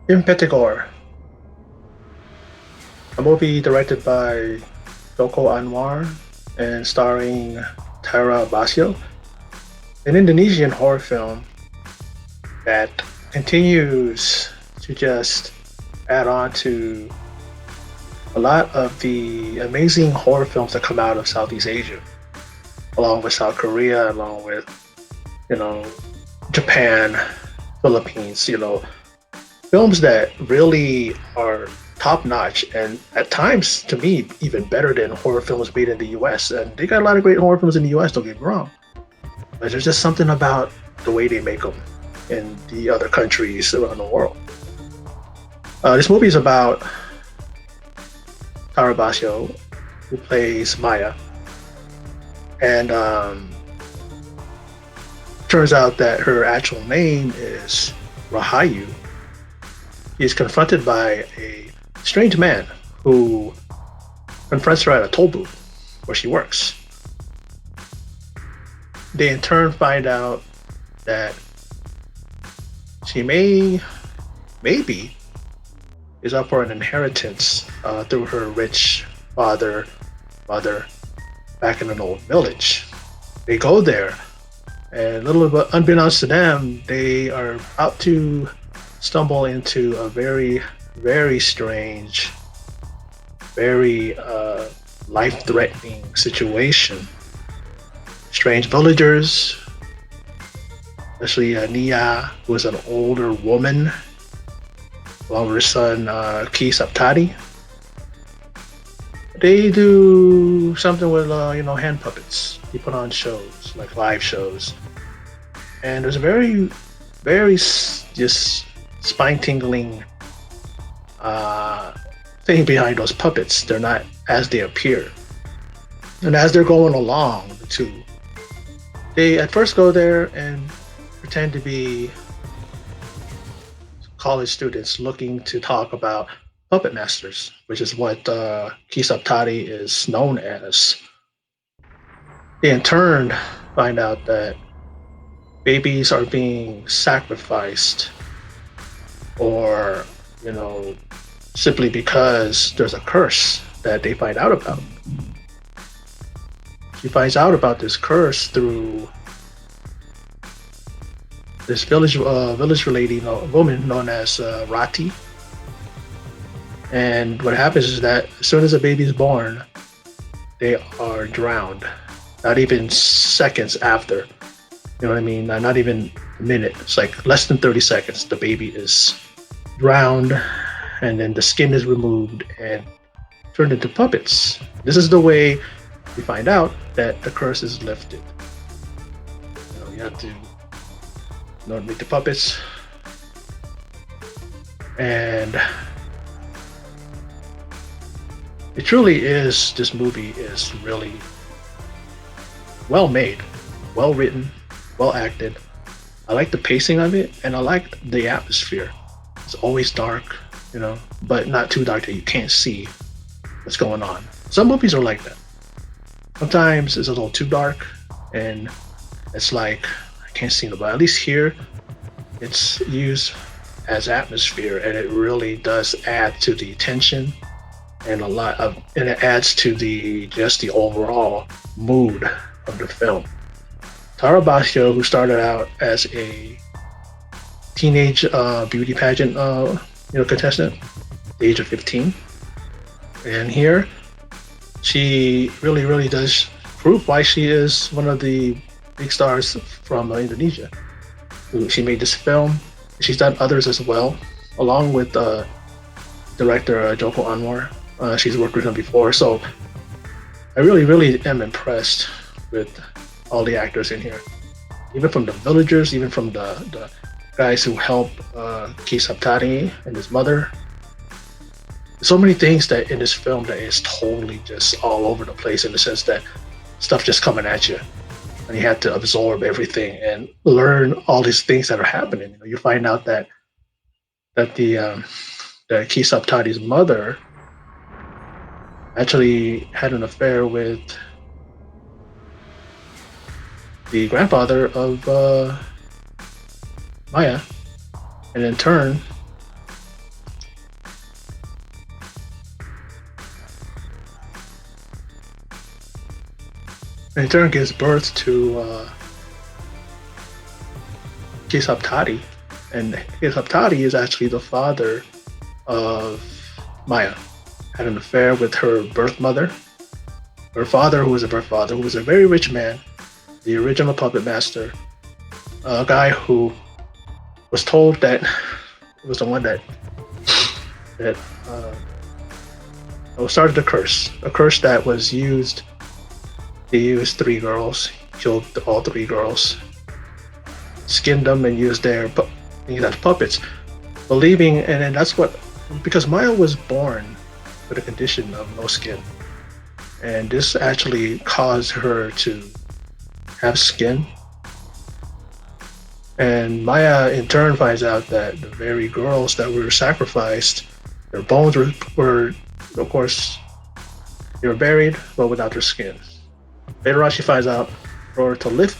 Impetigore, a movie directed by Joko Anwar and starring Tara Basro, an Indonesian horror film that continues to just add on to a lot of the amazing horror films that come out of Southeast Asia, along with South Korea, along with, you know, Japan, Philippines, films that really are top notch and at times to me even better than horror films made in the US. And they got a lot of great horror films in the US, don't get me wrong. But there's just something about the way they make them in the other countries around the world. This movie is about Tara Basro, who plays Maya. And turns out that her actual name is Rahayu. He's confronted by a strange man who confronts her at a toll booth where she works. They in turn find out that she maybe is up for an inheritance through her rich mother back in an old village. They go there, and little bit unbeknownst to them, they are about to stumble into a very, very strange, very life-threatening situation. Strange villagers, especially Nia, who is an older woman, along with her son Ki Saptadi. They do something with hand puppets. They put on shows like live shows, and there's a very, very just spine-tingling thing behind those puppets. They're not as they appear, and as they're going along, the two, they at first go there and pretend to be college students looking to talk about puppet masters, which is what Kisaptari is known as. They in turn find out that babies are being sacrificed, or simply because there's a curse that they find out about. She finds out about this curse through this village lady, woman known as Rati. And what happens is that as soon as a baby is born, they are drowned. Not even seconds after. You know what I mean? Not even a minute. It's like less than 30 seconds. The baby is drowned, and then the skin is removed and turned into puppets. This is the way we find out that the curse is lifted. You have to make the puppets, and it truly is. This movie is really well made, well written, well acted. I like the pacing of it, and I like the atmosphere. It's always dark, but not too dark that you can't see what's going on. Some movies are like that. Sometimes it's a little too dark, and it's like I can't see nobody. At least here, it's used as atmosphere, and it really does add to the tension and and it adds to the overall mood of the film. Tara Basro, who started out as a teenage beauty pageant contestant, the age of 15, and here she really, really does prove why she is one of the big stars from Indonesia. She made this film. She's done others as well, along with director Joko Anwar. She's worked with him before, so I really, really am impressed with all the actors in here. Even from the villagers, even from the guys who help Ki Saptari and his mother. So many things that in this film that is totally just all over the place, in the sense that stuff just coming at you, and you have to absorb everything and learn all these things that are happening. You find out that the Ki Saptari's mother actually had an affair with the grandfather of Maya, and in turn, and in turn gives birth to Kisaptari, and Kisaptari is actually the father of Maya. Had an affair with her birth mother. Her father, who was a birth father, who was a very rich man, the original puppet master, a guy who was told that was the one that started a curse that was used. They used three girls, killed all three girls, skinned them, and used their as puppets, believing, and then that's what because Maya was born with a condition of no skin, and this actually caused her to have skin. And Maya in turn finds out that the very girls that were sacrificed, their bones were of course, they were buried, but without their skin. Later on, she finds out in order to lift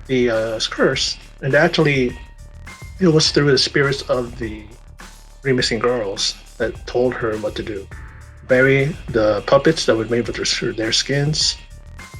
the curse, and actually, it was through the spirits of the three missing girls that told her what to do. Bury the puppets that were made with their skins.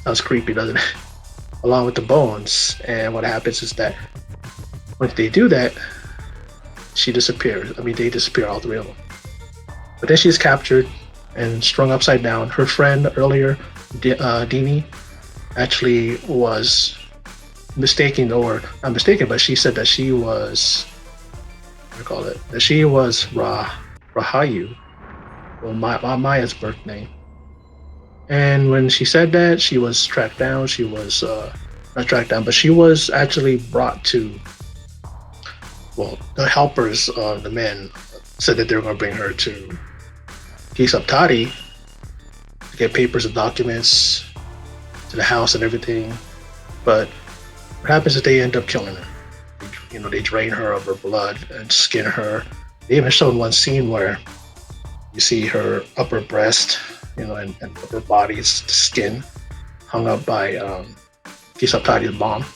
Sounds creepy, doesn't it? Along with the bones. And what happens is that once they do that, she disappears. I mean, they disappear, all three of them. But then she's captured and strung upside down. Her friend earlier, Dini, actually was mistaken, or not mistaken, but she said that she was, what do you call it? That she was Rahayu, well, Maya's birth name. And when she said that, she was tracked down. She was not tracked down, but she was actually brought to. Well, the helpers, the men, said that they were going to bring her to Kisaptari to get papers and documents to the house and everything. But what happens is they end up killing her. They drain her of her blood and skin her. They even showed one scene where you see her upper breast, and upper body's skin hung up by Kisaptari's mom.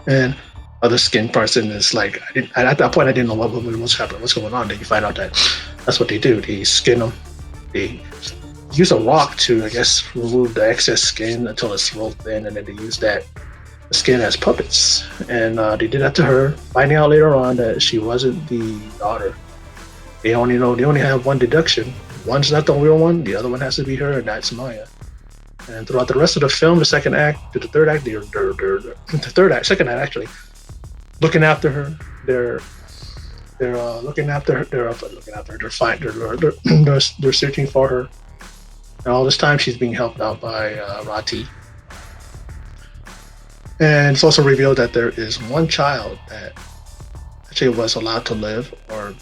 And other skin parts, and it's like at that point I didn't know what's happening, what's going on. Then you find out that that's what they do. They skin them. They use a rock to, I guess, remove the excess skin until it's real thin, and then they use that skin as puppets. And they did that to her, finding out later on that she wasn't the daughter. They only have one deduction. One's not the real one. The other one has to be her, and that's Maya. And throughout the rest of the film, the second act to the third act, second act actually, looking after her. They're looking after her. They're searching for her. And all this time, she's being helped out by Rati. And it's also revealed that there is one child that actually was allowed to live, or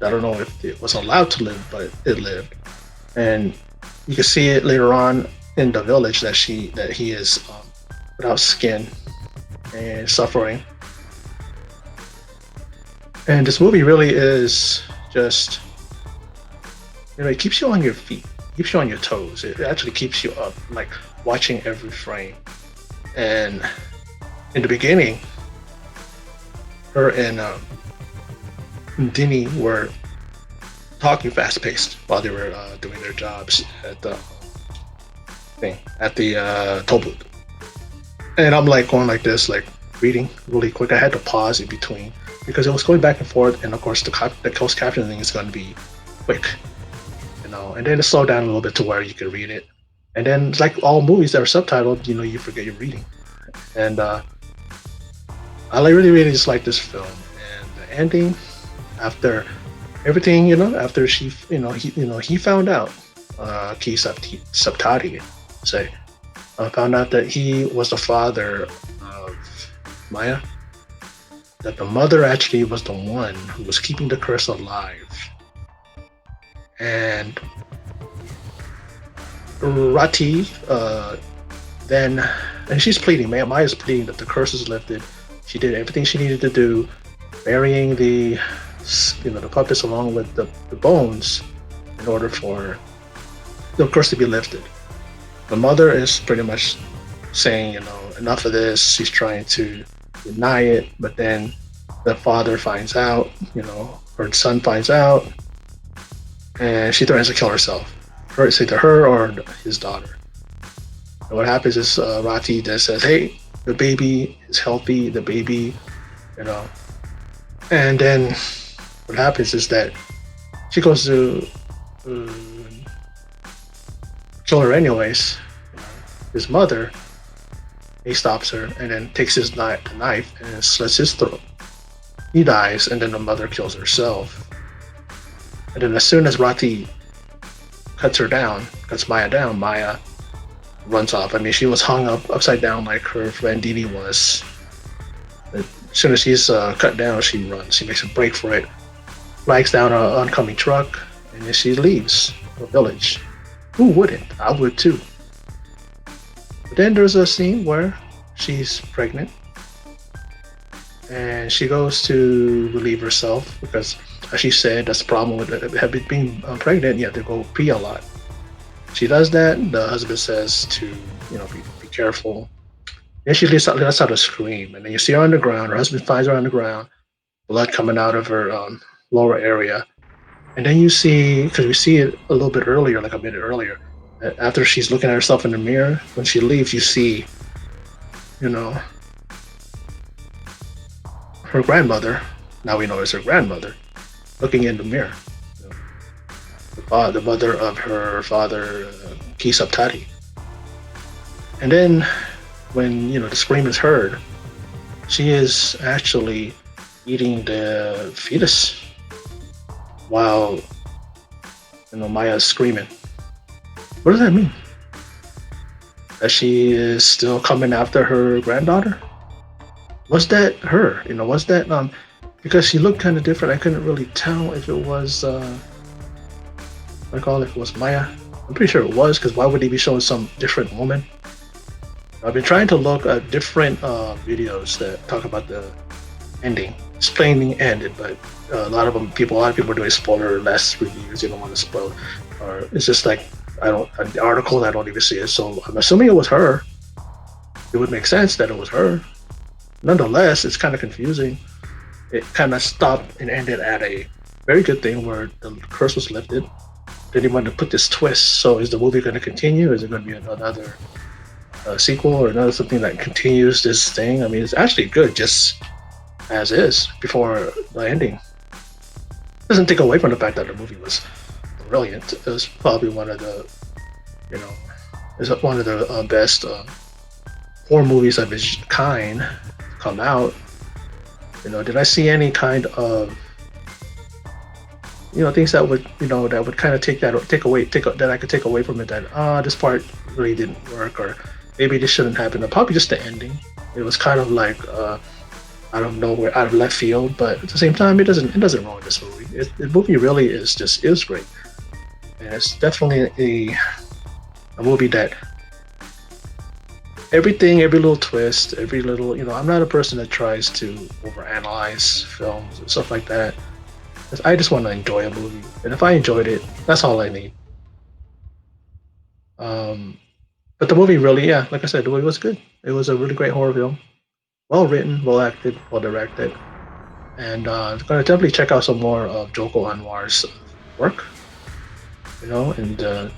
I don't know if it was allowed to live, but it lived. And you can see it later on in the village that he is without skin and suffering. And this movie really is just, it keeps you on your feet, keeps you on your toes. It actually keeps you up, like watching every frame. And in the beginning, her and Dini were talking fast paced while they were doing their jobs at the toll booth. And I'm like going like this, like reading really quick. I had to pause in between because it was going back and forth, and of course the closed captioning thing is going to be quick, and then it slowed down a little bit to where you can read it. And then, like all movies that are subtitled, you forget your reading. And I really, really just like this film. And the ending, after everything, after she, he found out, Saptari, found out that he was the father of Maya, that the mother actually was the one who was keeping the curse alive. And Rati, and she's pleading, Maya's pleading that the curse is lifted. She did everything she needed to do, burying the puppets along with the bones in order for the curse to be lifted. The mother is pretty much saying, enough of this. She's trying to deny it, but then the father finds out, her son finds out, and she threatens to kill herself. It's either her or his daughter. And what happens is Rati just says, "Hey, the baby is healthy. The baby, you know." And then what happens is that she goes to um, kill her anyways. You know, his mother, he stops her and then takes the knife and slits his throat. He dies, and then the mother kills herself. And then as soon as Rati cuts Maya down, Maya runs off. I mean, she was hung up upside down like her friend Dini was. As soon as she's cut down, she runs. She makes a break for it, flags down an oncoming truck, and then she leaves the village. Who wouldn't? I would too. But then there's a scene where she's pregnant and she goes to relieve herself because, as she said, that's the problem with being pregnant. You have to go pee a lot. She does that. The husband says to, be careful. Then she lets out a scream, and then you see her on the ground. Her husband finds her on the ground, blood coming out of her lower area. And then you see, because we see it a little bit earlier, like a minute earlier, after she's looking at herself in the mirror, when she leaves, you see, you know, her grandmother. Now we know it's her grandmother, looking in the mirror. You the mother of her father, Kisab Tari. And then, when the scream is heard, she is actually eating the fetus while Maya is screaming. What does that mean? That she is still coming after her granddaughter? Was that her? Was that because she looked kind of different. I couldn't really tell if it was if it was Maya. I'm pretty sure it was, because why would they be showing some different woman? I've been trying to look at different videos that talk about the ending, explaining ended, but a lot of people are doing spoiler-less reviews. They don't want to spoil, or it's just like the article I don't even see it. So I'm assuming it was her. It would make sense that it was her. Nonetheless, it's kind of confusing. It kind of stopped and ended at a very good thing where the curse was lifted. Then he wanted to put this twist. So is the movie going to continue? Is it going to be another sequel or another something that continues this thing? I mean, it's actually good just as is before the ending. Doesn't take away from the fact that the movie was brilliant. It was probably one of the, is one of the best horror movies of its kind come out. Did I see any kind of things that would that would kind of that I could take away from it, that this part really didn't work, or maybe this shouldn't happen? Probably just the ending. It was kind of like out of nowhere, out of left field, but at the same time, it doesn't ruin this movie. The movie really is great, and it's definitely a movie that every little twist, every little I'm not a person that tries to overanalyze films and stuff like that. I just want to enjoy a movie, and if I enjoyed it, that's all I need. But the movie really, yeah, like I said, the movie was good. It was a really great horror film, well written, well acted, well directed, and I'm gonna definitely check out some more of Joko Anwar's work, and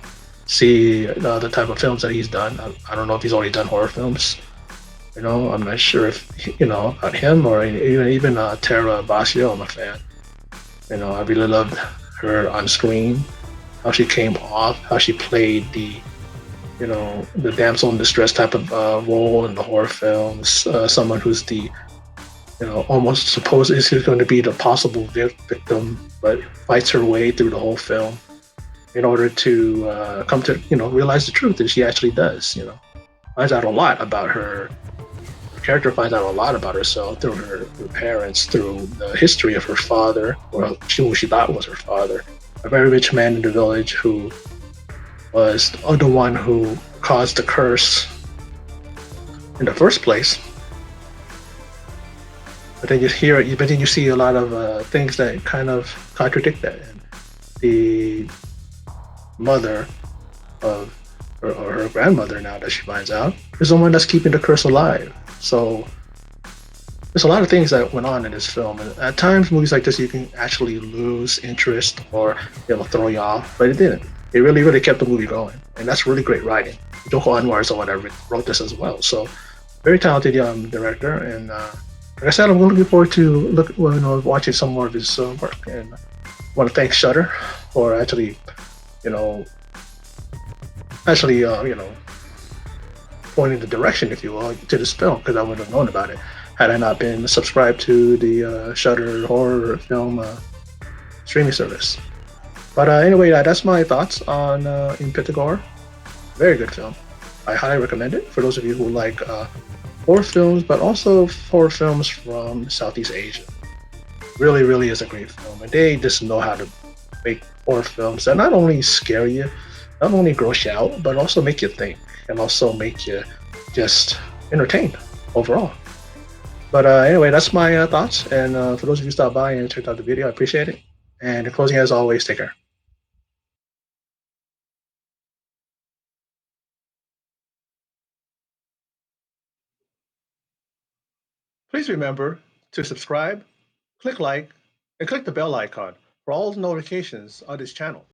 see the type of films that he's done. I don't know if he's already done horror films. I'm not sure if about him, or even Tara Basro. I'm a fan. I really loved her on screen, how she came off, how she played the damsel in distress type of role in the horror films. Someone who's the almost supposed is going to be the possible victim, but fights her way through the whole film in order to come to realize the truth, and she actually does. Finds out a lot about her. The character finds out a lot about herself through her parents, through the history of her father, or who she thought was her father, a very rich man in the village who was the one who caused the curse in the first place. But then you see a lot of things that kind of contradict that. And the mother of or her grandmother, now that she finds out, is the one that's keeping the curse alive. So there's a lot of things that went on in this film, and at times movies like this you can actually lose interest, or it'll throw you off, but it didn't. It really, really kept the movie going, and that's really great writing. Joko Anwar is the one that wrote this as well. So very talented young director, and like I said, I'm looking forward to watching some more of his work. And I want to thank Shutter for actually, you know, pointing the direction, if you will, to this film because I wouldn't have known about it had I not been subscribed to the Shutter horror film streaming service. But anyway, that's my thoughts on Impetigore. Very good film. I highly recommend it for those of you who like horror films, but also horror films from Southeast Asia. Really, really is a great film, and they just know how to make horror films that not only scare you, not only gross you out, but also make you think and also make you just entertained overall. But anyway, that's my thoughts. And for those of you who stopped by and checked out the video, I appreciate it. And in closing, as always, take care. Please remember to subscribe, click like, and click the bell icon for all notifications on this channel.